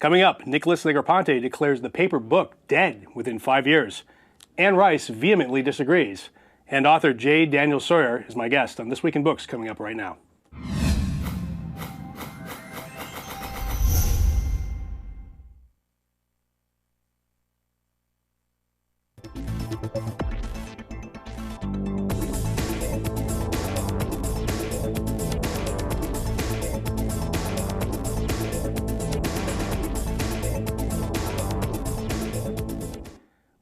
Coming up, Nicholas Negroponte declares the paper book dead within 5 years. Anne Rice vehemently disagrees. And author J. Daniel Sawyer is my guest on This Week in Books, coming up right now.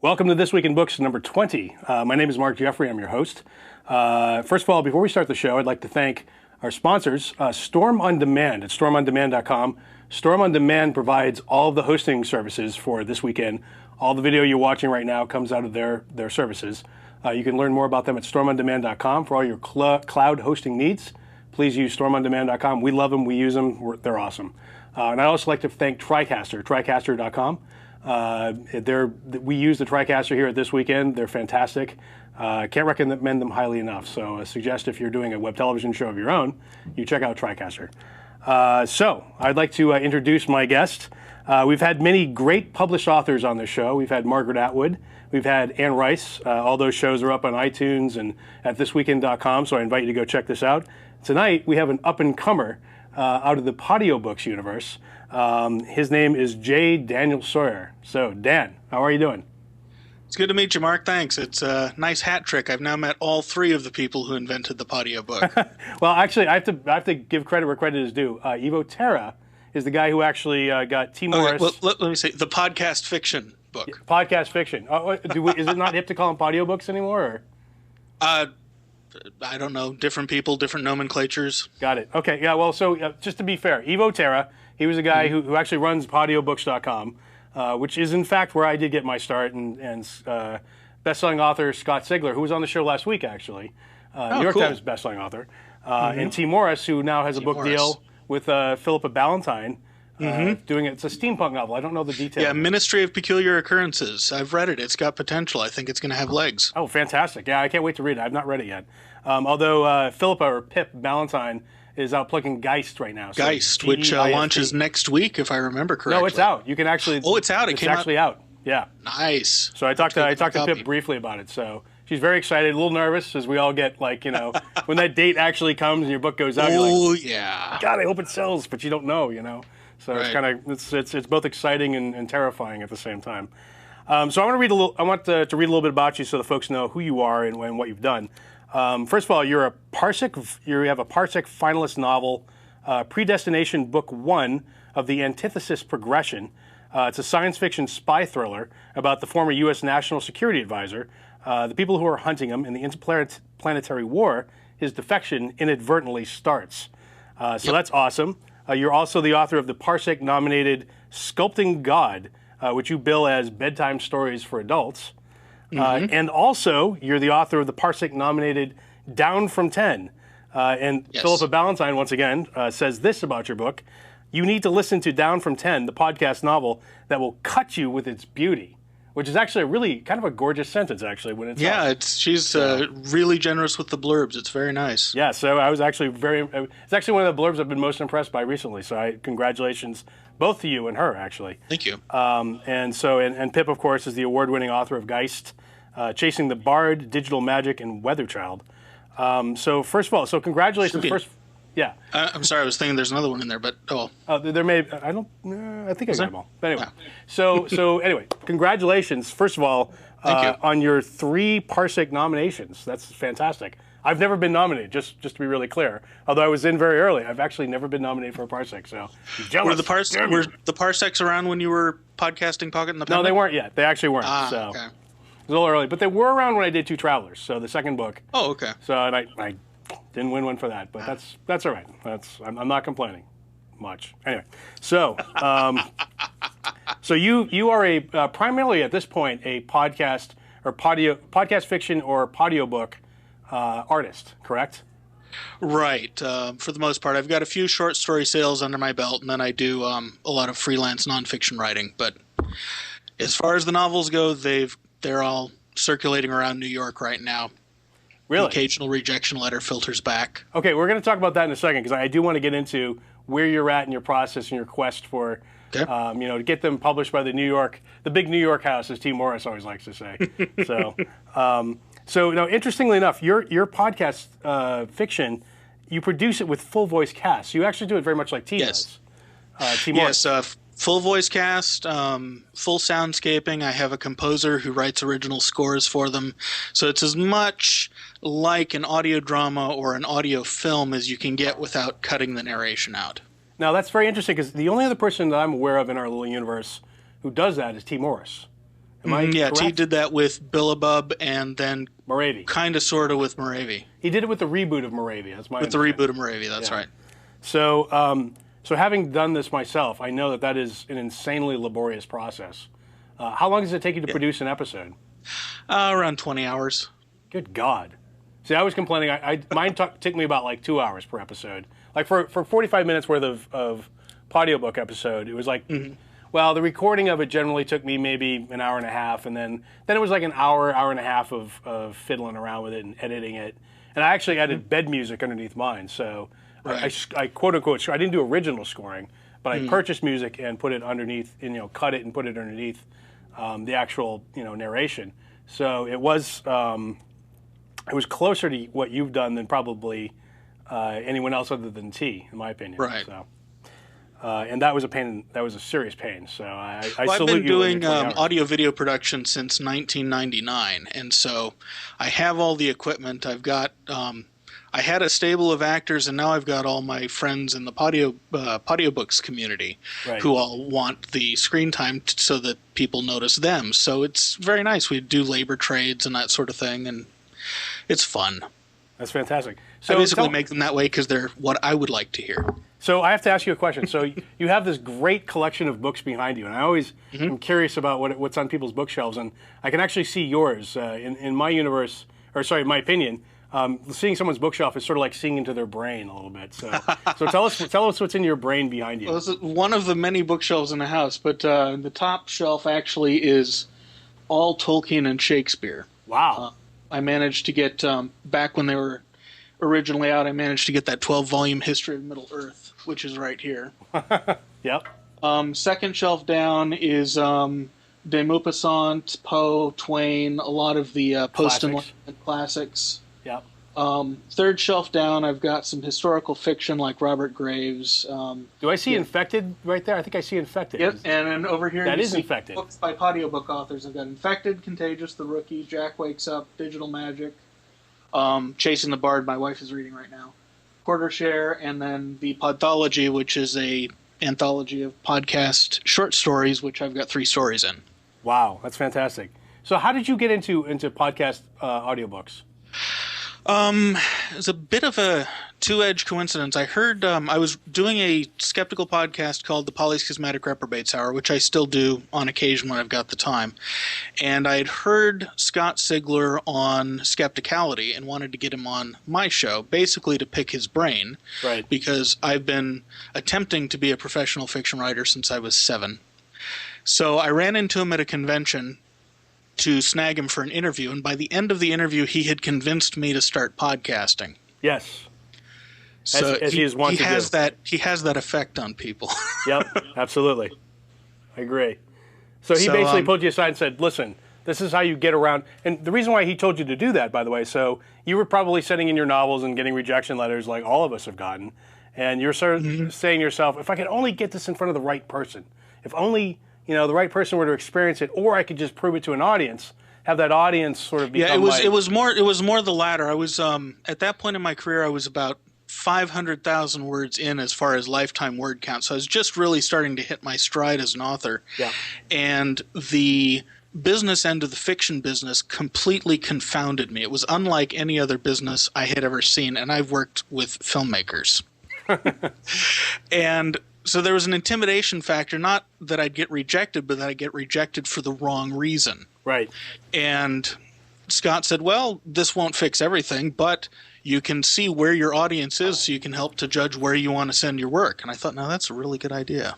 Welcome to This Week in Books, number 20. My name is Mark Jeffrey. I'm your host. First of all, before we start the show, I'd like to thank our sponsors, Storm On Demand at stormondemand.com. Storm On Demand provides all of the hosting services for This Weekend. All the video you're watching right now comes out of their services. You can learn more about them at stormondemand.com for all your cloud hosting needs. Please use stormondemand.com. We love them. We use them. They're awesome. And I'd also like to thank TriCaster, tricaster.com. We use the TriCaster here at This Weekend. They're fantastic. Can't recommend them highly enough. So I suggest if you're doing a web television show of your own, you check out TriCaster. So I'd like to introduce my guest. We've had many great published authors on this show. We've had Margaret Atwood. We've had Anne Rice. All those shows are up on iTunes and at thisweekend.com, so I invite you to go check this out. Tonight, we have an up-and-comer out of the Podiobooks universe. His name is J. Daniel Sawyer. So, Dan, how are you doing? It's good to meet you, Mark. Thanks. It's a nice hat trick. I've now met all three of the people who invented the Podiobook. Well, actually, I have to give credit where credit is due. Evo Terra is the guy who actually got T. Morris. Okay, well, let me say, the podcast fiction book. Yeah, podcast fiction. Is it not hip to call them Podiobooks anymore? Or? I don't know. Different people, different nomenclatures. Got it. Okay. Yeah. Well, so just to be fair, Evo Terra, he was a guy who actually runs Podiobooks.com, which is in fact where I did get my start. And best-selling author Scott Sigler, who was on the show last week, actually, New York Times best-selling author, and T. Morris, who now has a book deal with Philippa Ballantine. Doing it. It's a steampunk novel. I don't know the details. Yeah, Ministry of Peculiar Occurrences. I've read it. It's got potential. I think it's going to have legs. Oh, fantastic. Yeah, I can't wait to read it. I've not read it yet. Although Philippa, or Pip Ballantine, is out plugging Geist right now. So Geist, which launches next week, if I remember correctly. No, it's out. You can actually... Oh, it's out. It's actually out. Yeah. Nice. So I talked to Pip briefly about it. So she's very excited, a little nervous, as we all get, like, when that date actually comes and your book goes out, you're like, yeah. God, I hope it sells, but you don't know, So it's kind of it's both exciting and terrifying at the same time. So I want to read to read a little bit about you so the folks know who you are and what you've done. First of all, you have a Parsec finalist novel, Predestination Book 1 of the Antithesis Progression. It's a science fiction spy thriller about the former U.S. National Security Advisor, the people who are hunting him in the interplanetary war. His defection inadvertently starts. So that's awesome. You're also the author of the Parsec-nominated Sculpting God, which you bill as bedtime stories for adults. And also, you're the author of the Parsec-nominated Down from 10. And Philippa Ballantine, once again, says this about your book: you need to listen to Down from 10, the podcast novel that will cut you with its beauty. Which is actually a really kind of a gorgeous sentence, actually, when it's she's really generous with the blurbs. It's very nice. Yeah, so I was actually it's actually one of the blurbs I've been most impressed by recently. So congratulations, both to you and her, actually. Thank you. And Pip, of course, is the award-winning author of Geist, Chasing the Bard, Digital Magic, and Weather Child. So first of all, congratulations. Yeah. I'm sorry, I was thinking there's another one in there, but there may. I don't. I think I got them all. But anyway, so anyway, congratulations. First of all, on your 3 Parsec nominations. That's fantastic. I've never been nominated. Just to be really clear. Although I was in very early, I've actually never been nominated for a Parsec. So I'm jealous. Were the Parsecs around when you were podcasting Pocket and the Pen? No, they weren't yet. They actually weren't. Okay. It was a little early, but they were around when I did Two Travelers. So the second book. Oh, okay. So and I didn't win one for that, but that's all right. I'm not complaining much. Anyway, so so you are primarily at this point a podcast fiction or podiobook artist, correct? Right. For the most part, I've got a few short story sales under my belt, and then I do a lot of freelance nonfiction writing. But as far as the novels go, they're all circulating around New York right now. Really? The occasional rejection letter filters back. Okay, we're going to talk about that in a second, because I do want to get into where you're at in your process and your quest for Okay. To get them published by the big New York house, as T. Morris always likes to say. So, interestingly enough, your podcast fiction, you produce it with full voice cast. You actually do it very much like T does. T. Morris. Yes, full voice cast, full soundscaping. I have a composer who writes original scores for them. So it's as much like an audio drama or an audio film as you can get without cutting the narration out. Now, that's very interesting because the only other person that I'm aware of in our little universe who does that is T. Morris. Am I correct? T did that with Billabub and then Moravia. Kind of, sort of with Moravia. He did it with the reboot of Moravia. That's my With the reboot of Moravia, that's right. So, so having done this myself, I know that is an insanely laborious process. How long does it take you to produce an episode? Around 20 hours. Good God. See, I was complaining. Mine took me about like 2 hours per episode. Like for 45 minutes worth of audiobook episode, it was like, well, the recording of it generally took me maybe an hour and a half, and then it was like an hour and a half of fiddling around with it and editing it. And I actually added bed music underneath mine, so I quote unquote, I didn't do original scoring, but I purchased music and put it underneath, cut it and put it underneath the actual narration. So it was closer to what you've done than probably anyone else other than T, in my opinion. Right. So, and that was a pain. That was a serious pain. So I salute you. I've been doing audio-video production since 1999, and so I have all the equipment. I've got. I had a stable of actors, and now I've got all my friends in the Audiobooks community who all want the screen time so that people notice them. So it's very nice. We do labor trades and that sort of thing, and it's fun. That's fantastic. So I basically make them that way because they're what I would like to hear. So I have to ask you a question. So you have this great collection of books behind you, and I always am curious about what's on people's bookshelves, and I can actually see yours in my universe, in my opinion. Seeing someone's bookshelf is sort of like seeing into their brain a little bit. So tell us what's in your brain behind you. Well, this is one of the many bookshelves in the house, but the top shelf actually is all Tolkien and Shakespeare. Wow. I managed to get, back when they were originally out, I managed to get that 12-volume History of Middle-earth, which is right here. Yep. Second shelf down is De Maupassant, Poe, Twain, a lot of the post-Enlightenment classics. Yep. Third shelf down, I've got some historical fiction like Robert Graves. Do I see Infected right there? I think I see Infected. Yep, and then over here that you is see Infected. Books by audiobook authors. I've got Infected, Contagious, The Rookie, Jack Wakes Up, Digital Magic, Chasing the Bard, my wife is reading right now, Quarter Share, and then the Podthology, which is a anthology of podcast short stories, which I've got 3 stories in. Wow, that's fantastic. So how did you get into podcast audiobooks? It was a bit of a two-edged coincidence. I heard I was doing a skeptical podcast called the Polyschismatic Reprobates Hour, which I still do on occasion when I've got the time. And I had heard Scott Sigler on Skepticality and wanted to get him on my show, basically to pick his brain. Right. Because I've been attempting to be a professional fiction writer since I was 7. So I ran into him at a convention to snag him for an interview, and by the end of the interview, he had convinced me to start podcasting. Yes. So as he has that effect on people. Yep, absolutely. I agree. So he basically pulled you aside and said, listen, this is how you get around. And the reason why he told you to do that, by the way, so you were probably sending in your novels and getting rejection letters like all of us have gotten, and you're sort of saying to yourself, if I could only get this in front of the right person, if only the right person were to experience it, or I could just prove it to an audience, have that audience sort of become it was more the latter. I was at that point in my career, I was about 500,000 words in as far as lifetime word count. So I was just really starting to hit my stride as an author. Yeah. And the business end of the fiction business completely confounded me. It was unlike any other business I had ever seen, and I've worked with filmmakers. And so there was an intimidation factor, not that I'd get rejected, but that I'd get rejected for the wrong reason. Right. And Scott said, well, this won't fix everything, but you can see where your audience is so you can help to judge where you want to send your work. And I thought, no, that's a really good idea.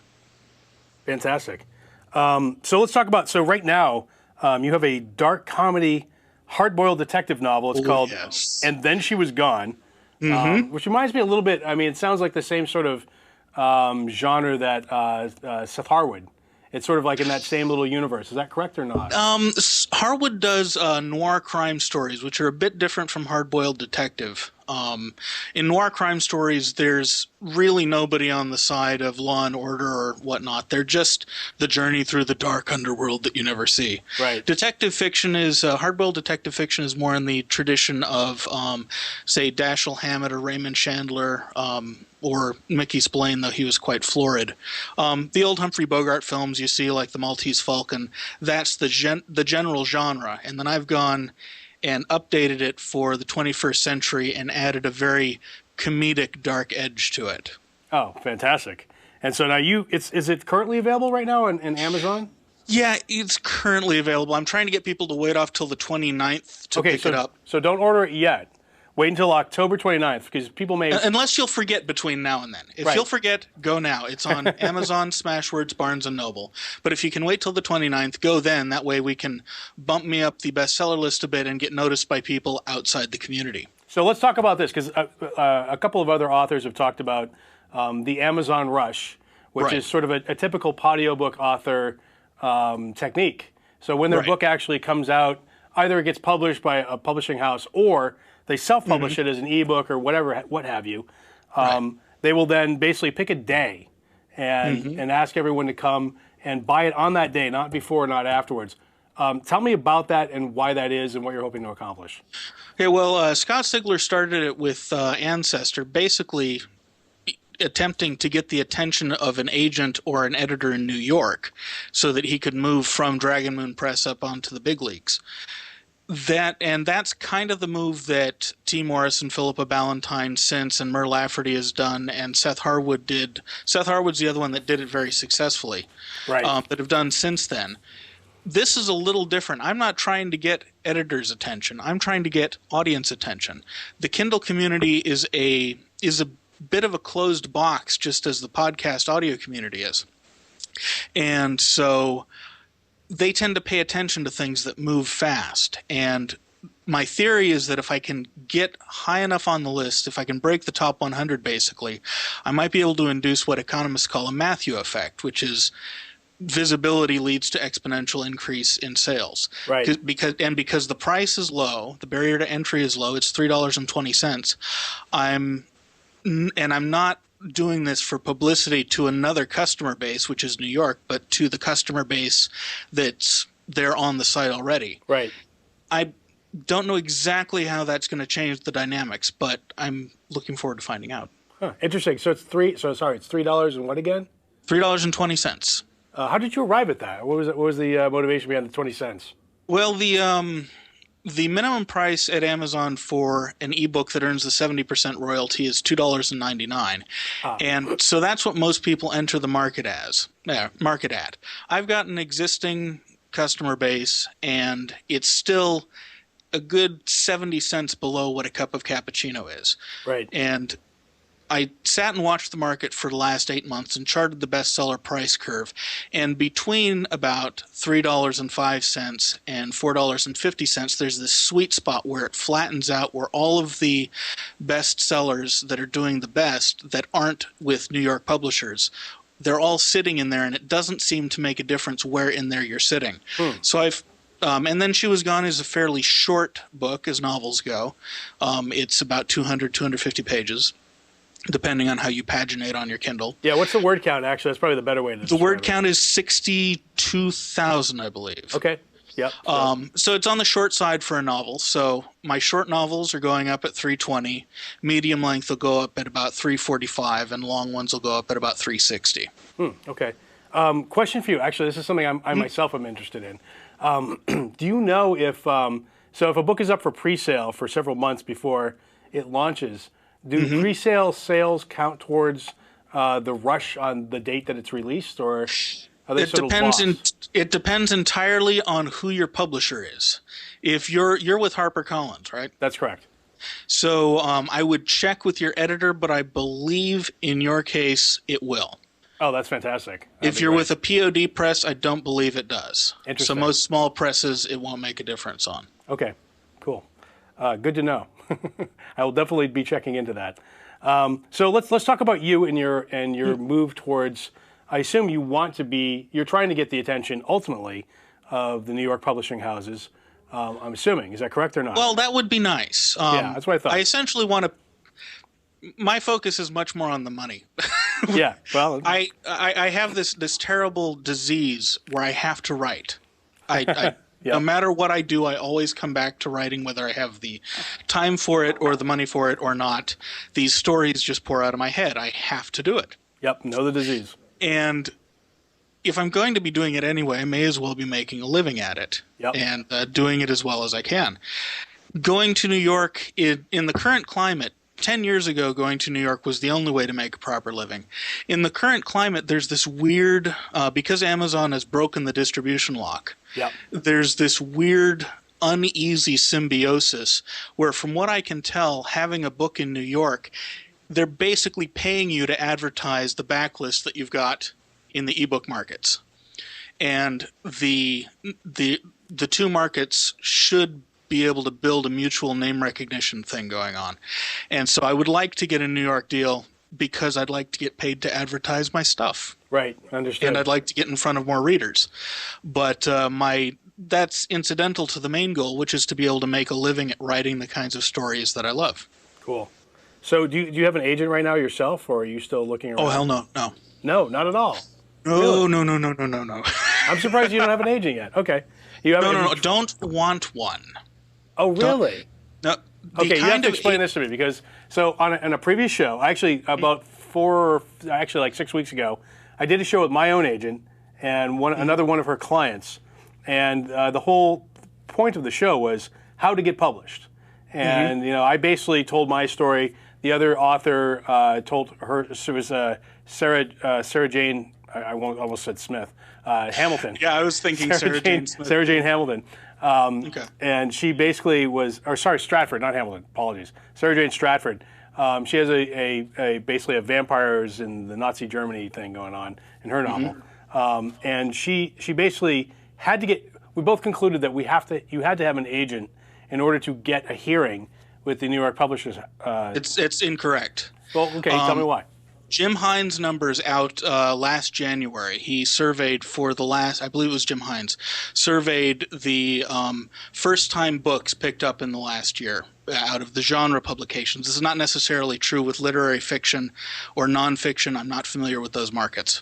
Fantastic. So let's talk about, so right now you have a dark comedy, hard-boiled detective novel. It's called And Then She Was Gone, which reminds me a little bit, I mean, it sounds like the same sort of genre that Seth Harwood. It's sort of like in that same little universe. Is that correct or not? Harwood does noir crime stories, which are a bit different from hard-boiled detective. In noir crime stories, there's really nobody on the side of law and order or whatnot. They're just the journey through the dark underworld that you never see. Right. Detective fiction is hard-boiled detective fiction is more in the tradition of, say, Dashiell Hammett or Raymond Chandler, or Mickey Spillane, though he was quite florid. The old Humphrey Bogart films you see, like The Maltese Falcon, that's the general genre. And then I've gone and updated it for the 21st century and added a very comedic dark edge to it. Oh, fantastic. And so now is it currently available right now in Amazon? Yeah, it's currently available. I'm trying to get people to wait off till the 29th to pick it up. So don't order it yet. Wait until October 29th, because people may... Unless you'll forget between now and then. If you'll forget, go now. It's on Amazon, Smashwords, Barnes & Noble. But if you can wait till the 29th, go then. That way we can bump me up the bestseller list a bit and get noticed by people outside the community. So let's talk about this, because a couple of other authors have talked about the Amazon rush, which is sort of a typical audiobook author technique. So when their book actually comes out, either it gets published by a publishing house or they self-publish it as an ebook or whatever, what have you. They will then basically pick a day and ask everyone to come and buy it on that day, not before, not afterwards. Tell me about that and why that is and what you're hoping to accomplish. Okay, well, Scott Sigler started it with Ancestor, basically attempting to get the attention of an agent or an editor in New York so that he could move from Dragon Moon Press up onto the big leagues. That's kind of the move that T. Morris and Philippa Ballantine since and Mur Lafferty has done, and Seth Harwood did. Seth Harwood's the other one that did it very successfully, that have done since then. This is a little different. I'm not trying to get editors' attention. I'm trying to get audience attention. The Kindle community is a bit of a closed box, just as the podcast audio community is. And so they tend to pay attention to things that move fast. And my theory is that if I can get high enough on the list, if I can break the top 100 basically, I might be able to induce what economists call a Matthew effect, which is visibility leads to exponential increase in sales. Right. Because the price is low, the barrier to entry is low, it's $3.20. I'm not doing this for publicity to another customer base, which is New York, but to the customer base that's there on the site already. Right. I don't know exactly how that's going to change the dynamics, but I'm looking forward to finding out. Huh, interesting. So it's $3 and what again? $3.20. How did you arrive at that? What was the motivation behind the 20 cents? Well, the minimum price at Amazon for an ebook that earns the 70% royalty is $2.99. And so that's what most people enter the market at. I've got an existing customer base, and it's still a good 70 cents below what a cup of cappuccino is. Right. And I sat and watched the market for the last 8 months and charted the bestseller price curve. And between about $3.05 and $4.50, there's this sweet spot where it flattens out, where all of the bestsellers that are doing the best that aren't with New York publishers, they're all sitting in there, and it doesn't seem to make a difference where in there you're sitting. So and then She Was Gone is a fairly short book as novels go. It's about 200, 250 pages. Depending on how you paginate on your Kindle. Yeah, what's the word count, actually? That's probably the better way to describe it. The word count is 62,000, I believe. Okay, yep. So it's on the short side for a novel. So my short novels are going up at 320. Medium length will go up at about 345, and long ones will go up at about 360. Okay. Question for you. Actually, this is something I myself am interested in. Do you know if, so if a book is up for pre-sale for several months before it launches, do pre-sale sales count towards the rush on the date that it's released, or are they It depends entirely on who your publisher is. If you're with HarperCollins, right? That's correct. So I would check with your editor, but I believe in your case it will. Oh, that's fantastic. If you're with a POD press, I don't believe it does. Interesting. So most small presses, it won't make a difference on. Okay, cool. Good to know. I will definitely be checking into that. So let's talk about you and your move towards. I assume you're trying to get the attention ultimately of the New York publishing houses. I'm assuming, is that correct or not? Well, that would be nice. Yeah, that's what I thought. I essentially want to. My focus is much more on the money. Yeah, well, I have this terrible disease where I have to write. No matter what I do, I always come back to writing, whether I have the time for it or the money for it or not. These stories just pour out of my head. I have to do it. Yep, know the disease. And if I'm going to be doing it anyway, I may as well be making a living at it and doing it as well as I can. Going to New York in the current climate, 10 years ago, going to New York was the only way to make a proper living. In the current climate, there's this weird, because Amazon has broken the distribution lock, there's this weird, uneasy symbiosis where, from what I can tell, having a book in New York, they're basically paying you to advertise the backlist that you've got in the ebook markets. And the two markets should be able to build a mutual name recognition thing going on. And so I would like to get a New York deal because I'd like to get paid to advertise my stuff. Right, understood. And I'd like to get in front of more readers. But that's incidental to the main goal, which is to be able to make a living at writing the kinds of stories that I love. Cool. So do you have an agent right now yourself, or are you still looking around? Oh, hell no. No. No, not at all. No, Really? no. I'm surprised you don't have an agent yet. Okay. No, don't want one. Oh, really? No. Okay, you have to explain this to me because on a previous show, actually about 6 weeks ago, I did a show with my own agent and another one of her clients, and the whole point of the show was how to get published. And I basically told my story. The other author told her. It was Sarah Jane. I almost said Smith. Hamilton. Yeah, I was thinking Sarah Jane Smith. Sarah Jane Hamilton. Okay. And she basically Stratford, not Hamilton. Apologies. Sarah Jane Stratford. She has basically a vampires in the Nazi Germany thing going on in her novel. And she basically had to get. We both concluded that you had to have an agent in order to get a hearing with the New York publishers. It's incorrect. Well, okay, tell me why. Jim Hines' numbers out last January. He surveyed I believe it was Jim Hines, surveyed the first-time books picked up in the last year out of the genre publications. This is not necessarily true with literary fiction or nonfiction. I'm not familiar with those markets.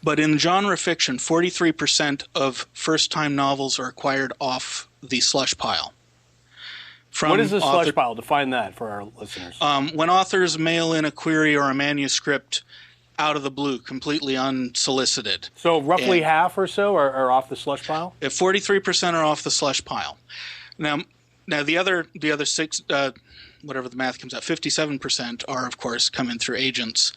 But in genre fiction, 43% of first-time novels are acquired off the slush pile. What is the slush pile? Define that for our listeners. When authors mail in a query or a manuscript out of the blue, completely unsolicited. So roughly half or so are off the slush pile? 43% are off the slush pile. Now the other six, whatever the math comes out, 57% are, of course, coming through agents.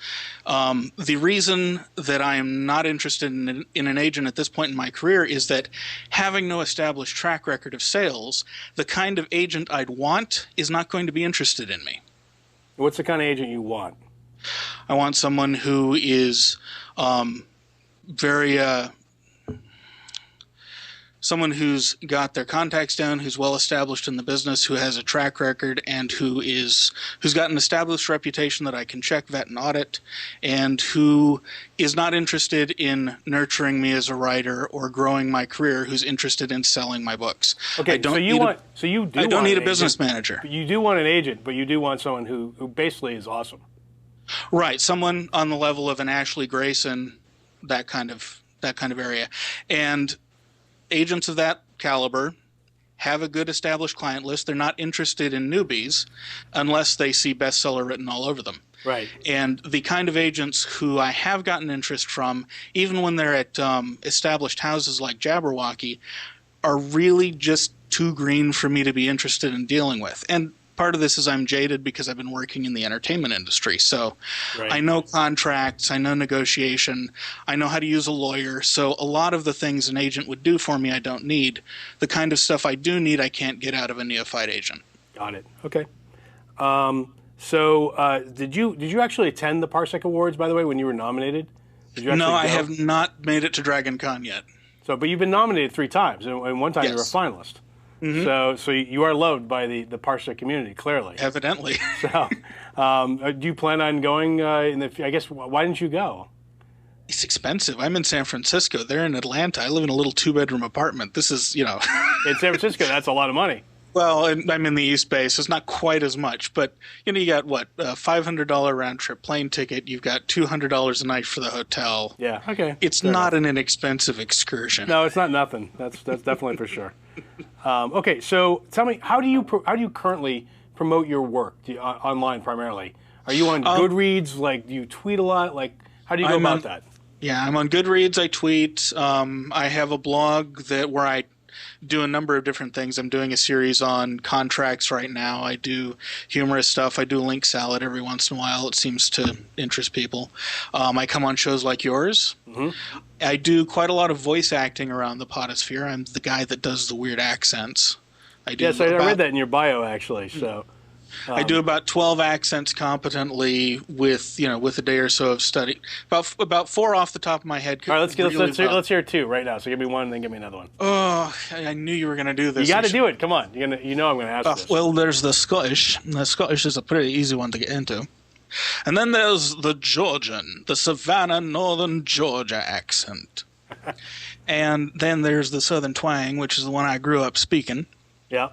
The reason that I am not interested in an agent at this point in my career is that having no established track record of sales, the kind of agent I'd want is not going to be interested in me. What's the kind of agent you want? I want someone who is someone who's got their contacts down, who's well established in the business, who has a track record, and who's got an established reputation that I can check, vet, and audit, and who is not interested in nurturing me as a writer or growing my career, who's interested in selling my books. Okay, I don't need a business manager. You do want an agent, but you do want someone who basically is awesome. Right, someone on the level of an Ashley Grayson, that kind of area, and agents of that caliber have a good established client list. They're not interested in newbies unless they see bestseller written all over them. Right. And the kind of agents who I have gotten interest from, even when they're at established houses like Jabberwocky, are really just too green for me to be interested in dealing with. And part of this is I'm jaded because I've been working in the entertainment industry. So I know contracts, I know negotiation, I know how to use a lawyer. So a lot of the things an agent would do for me I don't need. The kind of stuff I do need I can't get out of a neophyte agent. Got it. Okay. Did you actually attend the Parsec Awards, by the way, when you were nominated? No, I have not made it to Dragon Con yet. But you've been nominated 3 times, and one time you were a finalist. So you are loved by the Parsec community, clearly. Evidently. So, do you plan on going I guess, why didn't you go? It's expensive. I'm in San Francisco. They're in Atlanta. I live in a little 2-bedroom apartment. This is, In San Francisco, that's a lot of money. Well, I'm in the East Bay, so it's not quite as much. But, you got, what, a $500 round-trip plane ticket. You've got $200 a night for the hotel. Yeah, okay. It's not an inexpensive excursion. No, it's not nothing. That's definitely for sure. Okay, so tell me, how do you currently promote your work online primarily? Are you on Goodreads? Like, do you tweet a lot? Like, how do you go about that? Yeah, I'm on Goodreads. I tweet. I have a blog where I do a number of different things. I'm doing a series on contracts right now. I do humorous stuff. I do link salad every once in a while. It seems to interest people. I come on shows like yours. Mm-hmm. I do quite a lot of voice acting around the potosphere. I'm the guy that does the weird accents. I read that in your bio, actually. So. I do about 12 accents competently with a day or so of study. About 4 off the top of my head. All right, let's hear 2 right now. So give me 1 and then give me another one. Oh, I knew you were going to do this. You got to do it. Come on. I'm going to ask this. Well, there's the Scottish. The Scottish is a pretty easy one to get into. And then there's the Georgian, the Savannah, Northern Georgia accent. And then there's the Southern twang, which is the one I grew up speaking. Yeah.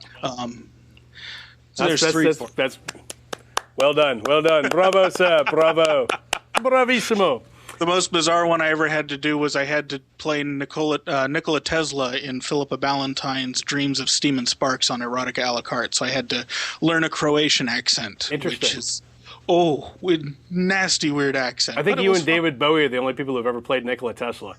So there's 3. That's well done. Bravo, sir. Bravo. Bravissimo. The most bizarre one I ever had to do was I had to play Nikola Tesla in Philippa Ballantyne's Dreams of Steam and Sparks on Erotica a la carte. So I had to learn a Croatian accent. Interesting. Which is, with nasty, weird accent. I think you and David Bowie are the only people who've ever played Nikola Tesla.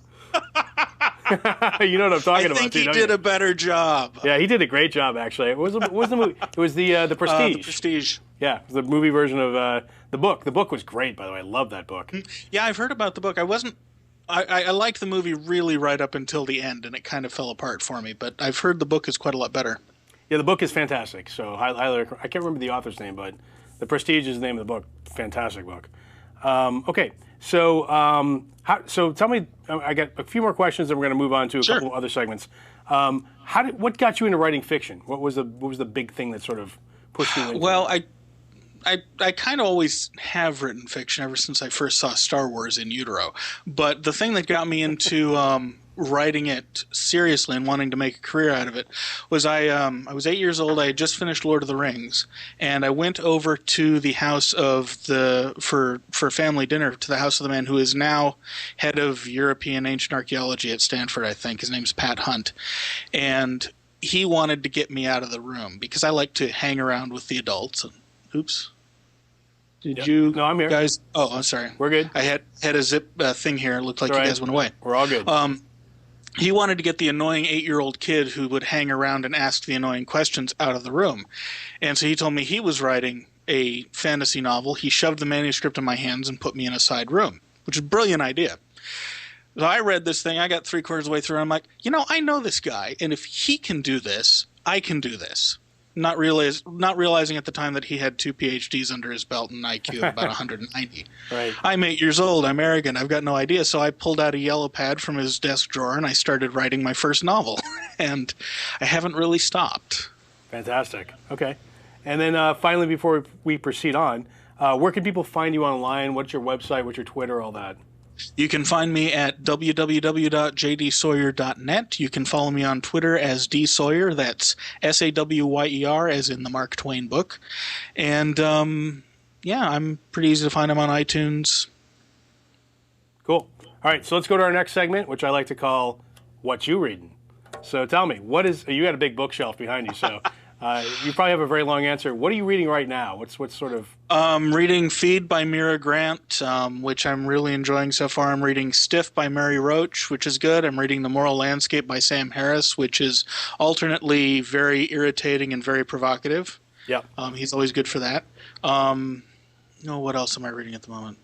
You know what I'm talking about. I think he did a better job. Yeah, he did a great job, actually. What was the movie? It was the Prestige. The Prestige. Yeah, it was the movie version of the book. The book was great, by the way. I love that book. Yeah, I've heard about the book. I liked the movie really right up until the end, and it kind of fell apart for me. But I've heard the book is quite a lot better. Yeah, the book is fantastic. So I can't remember the author's name, but The Prestige is the name of the book. Fantastic book. Okay, so so tell me. I got a few more questions, and we're going to move on to a couple other segments. What got you into writing fiction? What was the big thing that sort of pushed you into? Well, I kind of always have written fiction ever since I first saw Star Wars in utero. But the thing that got me into writing it seriously and wanting to make a career out of it was I was 8 years old. I had just finished Lord of the Rings, and I went over to the house of for family dinner to the house of the man who is now head of European ancient archaeology at Stanford, I think. His name's Pat Hunt, and he wanted to get me out of the room because I like to hang around with the adults. Oops. Did you? No, I'm here. Guys. Oh, I'm sorry. We're good. I had a zip thing here. It looked like you guys went away. We're all good. He wanted to get the annoying 8-year-old kid who would hang around and ask the annoying questions out of the room. And so he told me he was writing a fantasy novel. He shoved the manuscript in my hands and put me in a side room, which is a brilliant idea. So I read this thing. I got 3/4 of the way through, and I'm like, I know this guy, and if he can do this, I can do this. Not realizing at the time that he had 2 PhDs under his belt and an IQ of about 190. Right. I'm 8 years old. I'm arrogant. I've got no idea. So I pulled out a yellow pad from his desk drawer and I started writing my first novel. And I haven't really stopped. Fantastic. Okay. And then finally, before we proceed on, where can people find you online? What's your website? What's your Twitter? All that. You can find me at www.jdsawyer.net. You can follow me on Twitter as D Sawyer. That's Sawer, as in the Mark Twain book. And I'm pretty easy to find. I'm on iTunes. Cool. All right, so let's go to our next segment, which I like to call "What You Reading." So tell me, you got a big bookshelf behind you, so you probably have a very long answer. What are you reading right now? What's sort of? Reading Feed by Mira Grant, which I'm really enjoying so far. I'm reading Stiff by Mary Roach, which is good. I'm reading The Moral Landscape by Sam Harris, which is alternately very irritating and very provocative. Yeah. He's always good for that. What else am I reading at the moment?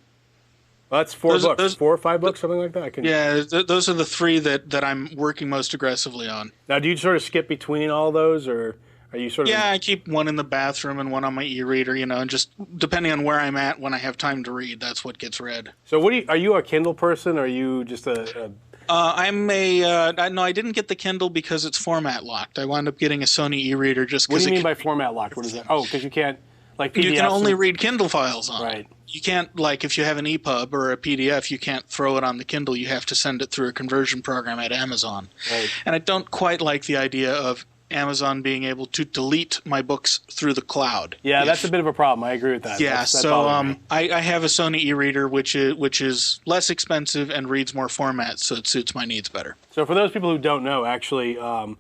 Well, that's 4 books. 4 or 5 books, something like that? Those are the 3 that I'm working most aggressively on. Now, do you sort of skip between all those, or are you sort of... Yeah, I keep one in the bathroom and one on my e-reader, and just depending on where I'm at when I have time to read, that's what gets read. So are you a Kindle person, or are you just a No, I didn't get the Kindle because it's format locked. I wound up getting a Sony e-reader just What because do you mean by format locked? What is that? Oh, because you can't, like PDFs. you can only read Kindle files on Right. it. You can't, like, if you have an EPUB or a PDF, you can't throw it on the Kindle. You have to send it through a conversion program at Amazon. Right. And I don't quite like the idea of Amazon being able to delete my books through the cloud. Yeah, that's a bit of a problem. I agree with that. Yeah, That bothers me. I have a Sony e-reader which is less expensive and reads more formats, so it suits my needs better. So for those people who don't know, actually, I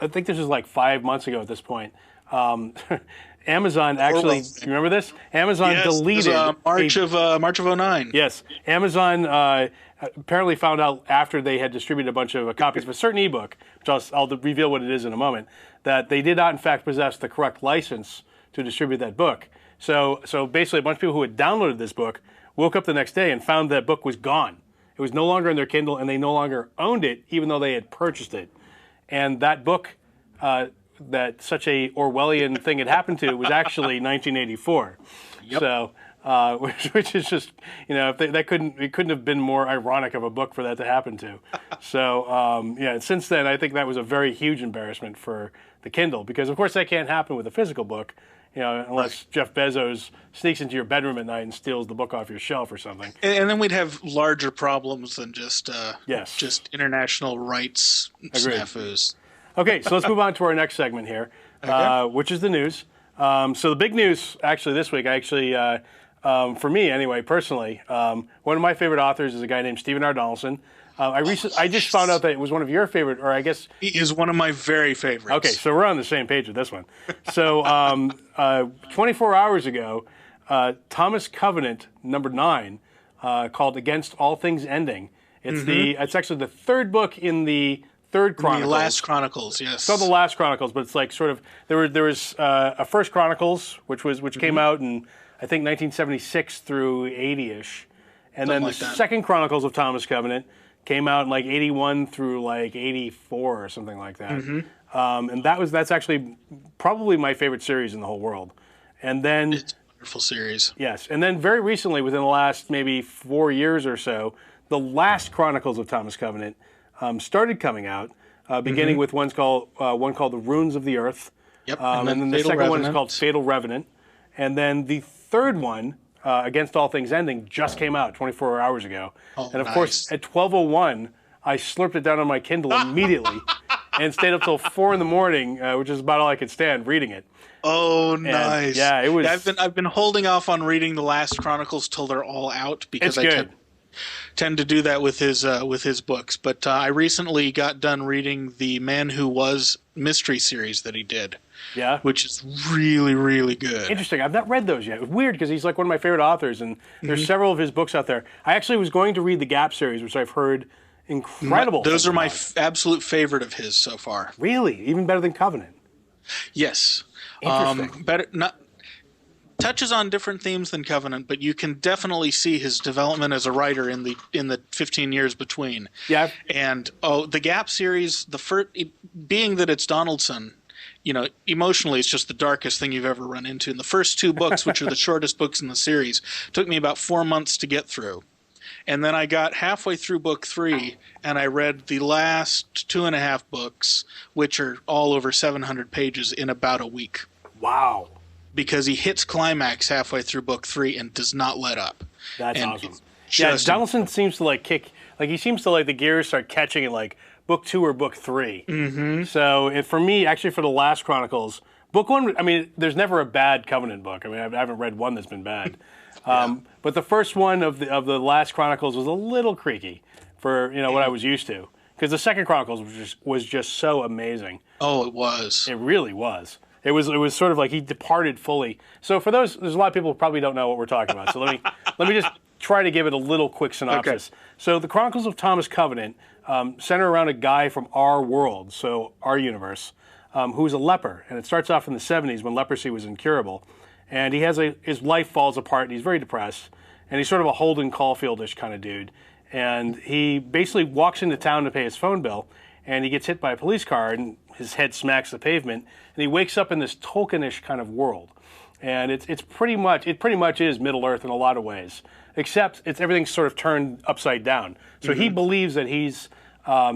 think this was like 5 months ago at this point. Amazon actually, you remember this? Amazon deleted March of '09. Yes, Amazon apparently found out after they had distributed a bunch of copies of a certain ebook, which I'll reveal what it is in a moment, that they did not in fact possess the correct license to distribute that book. So basically, a bunch of people who had downloaded this book woke up the next day and found that book was gone. It was no longer in their Kindle, and they no longer owned it, even though they had purchased it. And that book, that such a Orwellian thing had happened to, was actually 1984. Yep. So, which is just, if it couldn't have been more ironic of a book for that to happen to. So, yeah. Since then, I think that was a very huge embarrassment for the Kindle, because of course that can't happen with a physical book. Unless Jeff Bezos sneaks into your bedroom at night and steals the book off your shelf or something. And then we'd have larger problems than just international rights snafus. Okay, so let's move on to our next segment here, which is the news. So the big news, actually, this week, for me anyway, personally, one of my favorite authors is a guy named Stephen R. Donaldson. I just found out that it was one of your favorite, or I guess... He is one of my very favorites. Okay, so we're on the same page with this one. So 24 hours ago, Thomas Covenant, number 9, called Against All Things Ending. It's actually the third book in the third Chronicles. The last Chronicles, yes. It's not the last Chronicles, but it's like sort of... There was a first Chronicles, which came out in, I think, 1976 through 80-ish. And then the second Chronicles of Thomas Covenant came out in like 81 through like 84 or something like that. And that's actually probably my favorite series in the whole world. And then... It's a wonderful series. Yes. And then very recently, within the last maybe 4 years or so, the last Chronicles of Thomas Covenant started coming out, beginning with one called The Runes of the Earth. Yep. And then the second one is called Fatal Revenant. And then the third one, Against All Things Ending, just came out 24 hours ago. Oh, and of course, at 12:01, I slurped it down on my Kindle immediately and stayed up till 4 in the morning, which is about all I could stand, reading it. Oh, nice. Yeah, it was... I've been holding off on reading the last Chronicles till they're all out, because I tend to do that with his books. But I recently got done reading the Man Who Was mystery series that he did. Yeah. Which is really, really good. Interesting. I've not read those yet. It's weird because he's like one of my favorite authors, and there's several of his books out there. I actually was going to read the Gap series, which I've heard incredible. Those are my absolute favorite of his so far. Really? Even better than Covenant? Yes. Interesting. Touches on different themes than Covenant, but you can definitely see his development as a writer in the 15 years between. Yeah. And the Gap series, being that it's Donaldson, emotionally, it's just the darkest thing you've ever run into. And the first 2 books, which are the shortest books in the series, took me about 4 months to get through. And then I got halfway through book 3, and I read the last 2.5 books, which are all over 700 pages, in about a week. Wow. Because he hits climax halfway through book 3 and does not let up. That's awesome. Yeah, Donaldson seems to he seems to the gears start catching in book 2 or book 3. So for me, actually, for the last Chronicles, book 1, I mean, there's never a bad Covenant book. I mean, I haven't read one that's been bad. But the first one of the last Chronicles was a little creaky for what I was used to, because the second Chronicles was just so amazing. Oh, it was. It really was. It was sort of like he departed fully. So for there's a lot of people who probably don't know what we're talking about. So let me just try to give it a little quick synopsis. Okay. So the Chronicles of Thomas Covenant center around a guy from our world, so our universe, who's a leper. And it starts off in the 70s when leprosy was incurable. And his life falls apart, and he's very depressed. And he's sort of a Holden Caulfield-ish kind of dude. And he basically walks into town to pay his phone bill, and he gets hit by a police car, and his head smacks the pavement, and he wakes up in this Tolkien-ish kind of world. And it pretty much is Middle Earth in a lot of ways, except everything's sort of turned upside down. So he believes that he's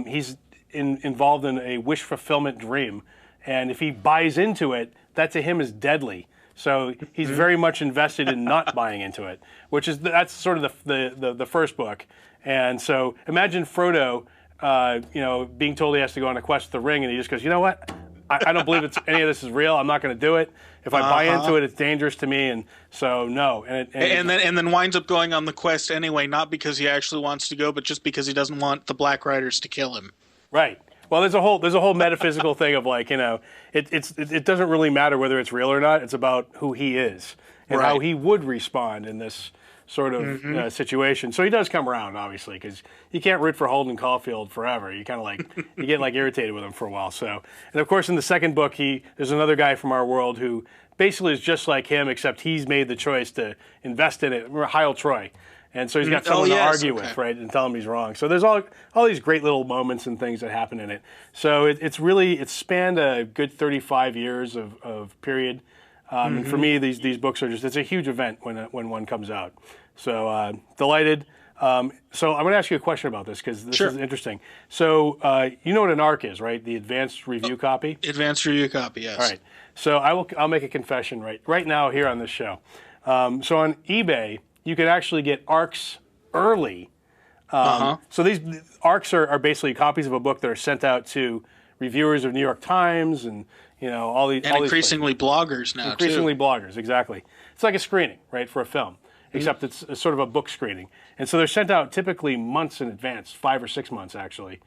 he's involved in a wish fulfillment dream, and if he buys into it, that to him is deadly. So he's very much invested in not buying into it, that's sort of the first book. And so imagine Frodo, being told he has to go on a quest to the ring, and he just goes, you know what? I don't believe any of this is real. I'm not going to do it. If I buy into it, it's dangerous to me, and so no. And then winds up going on the quest anyway, not because he actually wants to go, but just because he doesn't want the Black Riders to kill him. Right. Well, there's a whole metaphysical thing of like, it doesn't really matter whether it's real or not. It's about who he is and how he would respond in this sort of situation. So he does come around, obviously, because you can't root for Holden Caulfield forever. You kind of like you get like irritated with him for a while. So, and of course, in the second book, there's another guy from our world who basically is just like him, except he's made the choice to invest in it. Hyle Troy. And so he's got someone to argue with, right, and tell him he's wrong. So there's all these great little moments and things that happen in it. So it's spanned a good 35 years of period. And for me, these books are it's a huge event when one comes out. So delighted. So I'm going to ask you a question about this because this is interesting. So you know what an ARC is, right? The Advanced Review Copy? Advanced Review Copy, yes. All right. So I'll make a confession right now here on this show. So on eBay, you can actually get ARCs early. So these ARCs are basically copies of a book that are sent out to reviewers of New York Times and all these. And increasingly bloggers now, increasingly bloggers, exactly. It's like a screening, right, for a film, except it's sort of a book screening. And so they're sent out typically months in advance, 5 or 6 months actually.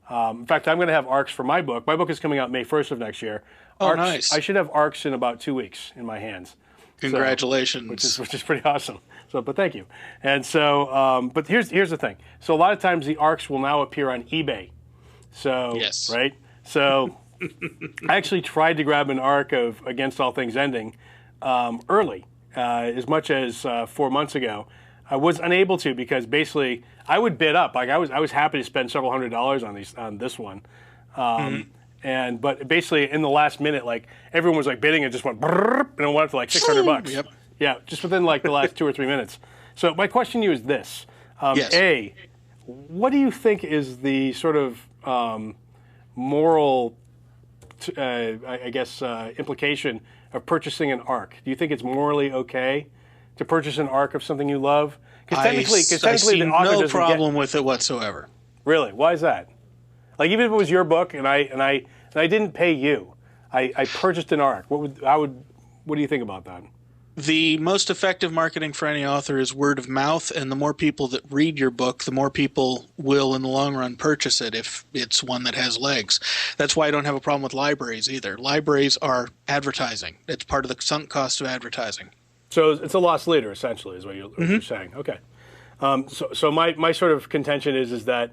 In fact, I'm going to have ARCs for my book. My book is coming out May 1st of next year. Oh, nice. I should have ARCs in about 2 weeks in my hands. Congratulations. So, which is pretty awesome. So, but thank you. And so, but here's the thing. So a lot of times the ARCs will now appear on eBay. So, yes. Right? So I actually tried to grab an ARC of Against All Things Ending early, as much as 4 months ago. I was unable to because basically I would bid up. Like I was happy to spend several $100s on this one. But basically in the last minute, like everyone was like bidding and just went brrr, and it went up to like $600. Yep. Yeah, just within like the last 2 or 3 minutes. So my question to you is this: yes. A, what do you think is the sort of moral, implication of purchasing an ARC? Do you think it's morally okay to purchase an ARC of something you love? Because technically, I see the author no problem with it whatsoever. Really? Why is that? Like even if it was your book and I didn't pay you, I purchased an ARC. What do you think about that? The most effective marketing for any author is word of mouth, and the more people that read your book, the more people will, in the long run, purchase it if it's one that has legs. That's why I don't have a problem with libraries either. Libraries are advertising. It's part of the sunk cost of advertising. So it's a lost leader, essentially, is what you're saying. Okay. So my sort of contention is that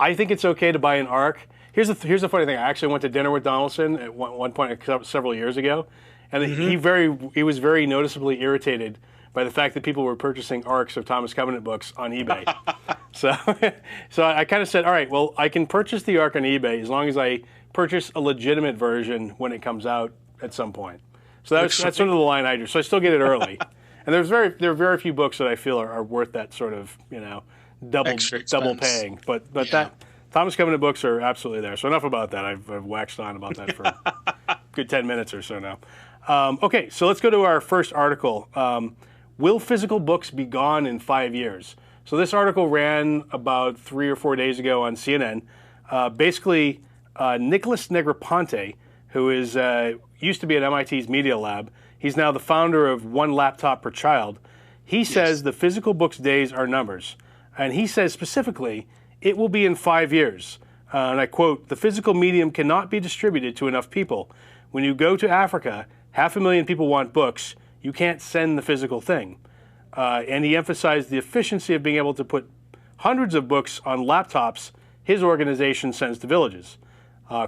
I think it's okay to buy an ARC. Here's the funny thing. I actually went to dinner with Donaldson at one point several years ago, and he was very noticeably irritated by the fact that people were purchasing ARCs of Thomas Covenant books on eBay. so I kind of said, all right, well, I can purchase the ARC on eBay as long as I purchase a legitimate version when it comes out at some point. So that's sort of the line I do. So I still get it early. And there are very few books that I feel are worth that sort of double paying. But that Thomas Covenant books are absolutely there. So enough about that. I've waxed on about that for a good 10 minutes or so now. Okay, so let's go to our first article. Will physical books be gone in 5 years? So this article ran about 3 or 4 days ago on CNN. Basically, Nicholas Negroponte, who is used to be at MIT's Media Lab, he's now the founder of One Laptop Per Child. He says the physical book's days are numbers. And he says specifically, it will be in 5 years. And I quote, "The physical medium cannot be distributed to enough people. When you go to Africa, 500,000 people want books. You can't send the physical thing." And he emphasized the efficiency of being able to put hundreds of books on laptops his organization sends to villages.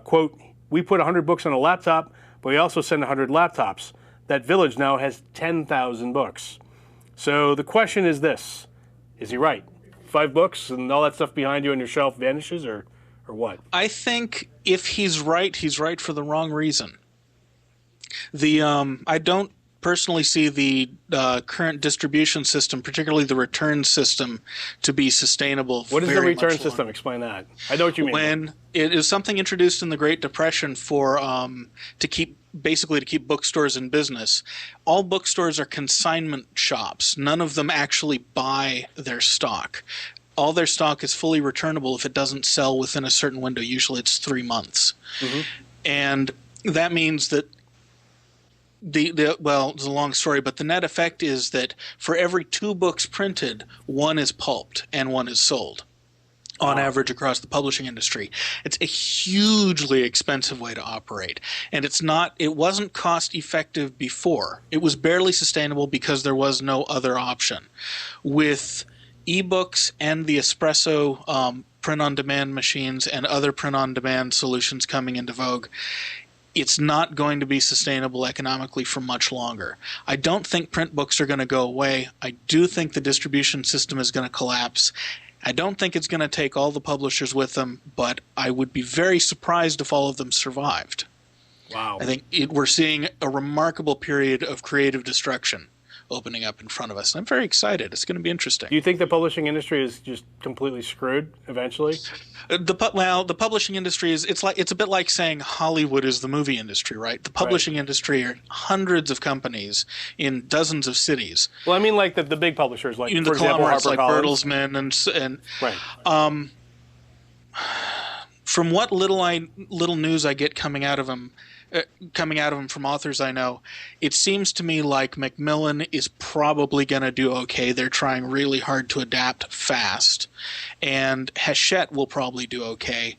Quote, "We put 100 books on a laptop, but we also send 100 laptops. That village now has 10,000 books." So the question is this: is he right? 5 books and all that stuff behind you on your shelf vanishes, or what? I think if he's right for the wrong reason. I don't personally see the current distribution system, particularly the return system, to be sustainable. What is the very return much system? longer. Explain that. I know what you mean. When it is something introduced in the Great Depression for to keep basically to keep bookstores in business. All bookstores are consignment shops. None of them actually buy their stock. All their stock is fully returnable if it doesn't sell within a certain window. Usually it's 3 months. Mm-hmm. And that means that well, it's a long story, but the net effect is that for every 2 books printed, 1 is pulped and 1 is sold on average across the publishing industry. It's a hugely expensive way to operate. And it wasn't cost effective before. It was barely sustainable because there was no other option. With ebooks and the espresso print-on-demand machines and other print-on-demand solutions coming into vogue, it's not going to be sustainable economically for much longer. I don't think print books are going to go away. I do think the distribution system is going to collapse. I don't think it's going to take all the publishers with them, but I would be very surprised if all of them survived. Wow. I think we're seeing a remarkable period of creative destruction opening up in front of us. And I'm very excited. It's going to be interesting. Do you think the publishing industry is just completely screwed eventually? The publishing industry is it's a bit like saying Hollywood is the movie industry, right? The publishing industry are hundreds of companies in dozens of cities. Well, I mean like the big publishers, like, Even for the example, conglomerates like HarperCollins. Bertelsmann and Right. From what little news I get coming out of them from authors I know, it seems to me like Macmillan is probably going to do okay. They're trying really hard to adapt fast. And Hachette will probably do okay.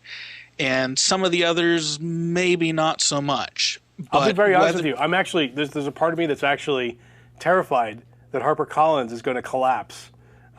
And some of the others, maybe not so much. I'll be very honest with you. I'm actually, there's a part of me that's actually terrified that HarperCollins is going to collapse.